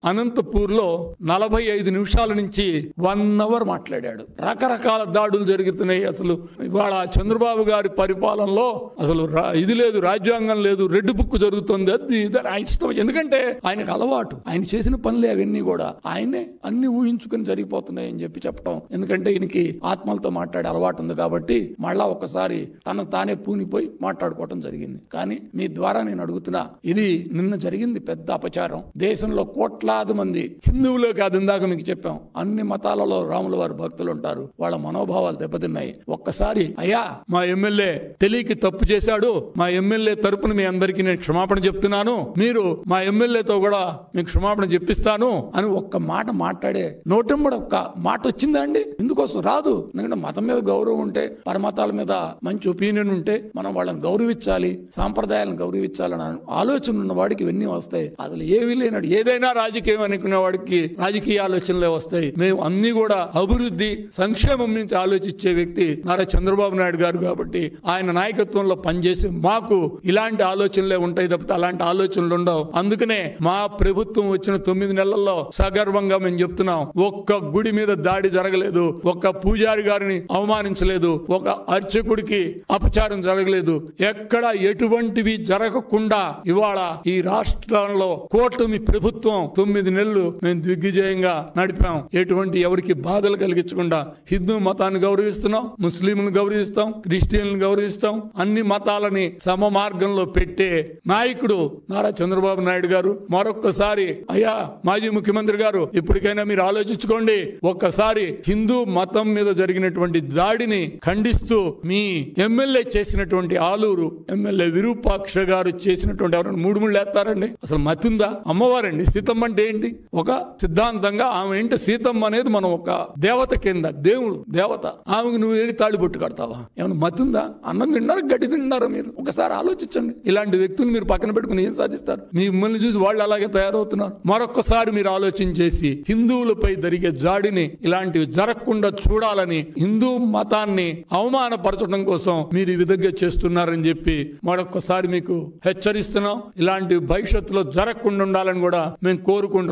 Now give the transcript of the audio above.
అనంతపూర్లో 45 నిమిషాల నుంచి 1 అవర్ మాట్లాడాడు. రకరకాల దాడులు జరుగుతున్నాయి. అసలు ఇవాళ చంద్రబాబు గారి పరిపాలనలో అసలు ఇది లేదు, రాజ్యాంగం లేదు, రెడ్ బుక్ జరుగుతుంది, అది ఇది ఆయన ఇష్టం. ఎందుకంటే ఆయనకు అలవాటు, ఆయన చేసిన పనులే అవన్నీ కూడా ఆయనే అన్ని ఊహించుకుని జరిగిపోతున్నాయి అని చెప్పటం. ఎందుకంటే ఈయనకి ఆత్మలతో మాట్లాడే అలవాటు ఉంది కాబట్టి మళ్ళా ఒకసారి తనకు తానే పూనిపోయి మాట్లాడుకోవటం జరిగింది. కానీ మీ ద్వారా నేను అడుగుతున్నా, ఇది నిన్న జరిగింది పెద్ద అపచారం. దేశంలో కోట్లాది మంది హిందువులే కాదు, ఇందాక మీకు చెప్పాం, అన్ని మతాలలో రాముల వారి భక్తులు ఉంటారు. వాళ్ళ మనోభావాలు దెబ్బతిన్నాయి. ఒక్కసారి అయ్యా మా ఎమ్మెల్యే తెలియకి తప్పు చేశాడు, మా ఎమ్మెల్యే తరపున మీ అందరికీ నేను క్షమాపణ చెప్తున్నాను, మీరు మా ఎమ్మెల్యేతో కూడా మీకు క్షమాపణ చెప్పిస్తాను అని ఒక్క మాట మాట్లాడే నోటెంబడి ఒక్క మాట వచ్చిందా అండి? ఎందుకోసం రాదు. ఎందుకంటే మతం మీద గౌరవం ఉంటే, పరమతాల మీద మంచి ఒపీనియన్ ఉంటే మనం వాళ్ళని గౌరవించాలి, సాంప్రదాయాలను గౌరవించాలని ఆలోచన ఉన్న వాడికి ఇవన్నీ వస్తాయి. అసలు ఏమీ లేనాడు, ఏదైనా రాజకీయం అనుకునే వాడికి రాజకీయ ఆలోచనలే వస్తాయి. మేము అన్ని కూడా అభివృద్ధి సంక్షేమం నుంచి ఆలోచించే వ్యక్తి నారా చంద్రబాబు నాయుడు గారు కాబట్టి ఆయన నాయకత్వంలో పనిచేసి మాకు ఇలాంటి ఆలోచనలే ఉంటాయి తప్పితే అలాంటి ఆలోచనలు ఉండవు. అందుకనే మా ప్రభుత్వం వచ్చిన 9 నెలల్లో సగర్వంగా మేము చెప్తున్నాం, ఒక్క గుడి మీద దాడి జరగలేదు, ఒక్క పూజారి గారిని అవమానించలేదు, ఒక అర్చకుడికి అపచారం జరగలేదు, ఎక్కడ ఎటువంటివి జరగకుండా ఇవాళ ఈ రాష్ట్రంలో కూటమి ప్రభుత్వం 9 నెలలు మేము దిగ్విజయంగా నడిపాం. ఎటువంటి ఎవరికి బాధలు కలిగించకుండా హిందూ మతాన్ని గౌరవిస్తున్నాం, ముస్లింలను గౌరవిస్తాం, క్రిస్టియన్లను గౌరవిస్తాం, అన్ని మతాలని సమ మార్గంలో పెట్టే నాయకుడు నారా చంద్రబాబు నాయుడు గారు. మరొక్కసారి అయ్యా మాజీ ముఖ్యమంత్రి గారు, ఇప్పటికైనా మీరు ఆలోచించుకోండి. ఒక్కసారి హిందూ మతం మీద జరిగినటువంటి దాడిని ఖండిస్తూ మీ ఎమ్మెల్యే చేసినటువంటి ఆలూరు ఎమ్మెల్యే విరూపాక్ష గారు చేసినటువంటి ఎవరైనా 3 ముళ్ళు వేస్తారండి? అసలు మతుందా? అమ్మవారండి. సీతమ్మ అంటే ఏంటి? ఒక సిద్ధాంతంగా ఆమె ఏంటి? సీతమ్మ అనేది మనం ఒక దేవత కింద, దేవుడు దేవత, ఆమెకు నువ్వు వెళ్ళి తాళిబొట్టు కడతావా? ఏమైనా మతుందా? అన్నం తిన్నారా, గడ్డి తిన్నారా? మీరు ఒకసారి ఆలోచించండి. ఇలాంటి వ్యక్తులు మీరు పక్కన పెట్టుకుని ఏం సాధిస్తారు? మిమ్మల్ని చూసి వాళ్ళు అలాగే తయారవుతున్నారు. మరొక్కసారి మీరు ఆలోచన చేసి హిందువులపై జరిగే జాడిని ఇలాంటివి జరగకుండా చూడాలని, హిందూ మతాన్ని అవమానపరచడం కోసం మీరు ఈ విధంగా చేస్తున్నారని చెప్పి మరొక్కసారి మీకు హెచ్చరిస్తున్నాం. ఇలాంటి భవిష్యత్తులో జరగకుండా ఉండాలని కూడా మేము కోరుకుంటున్నాం.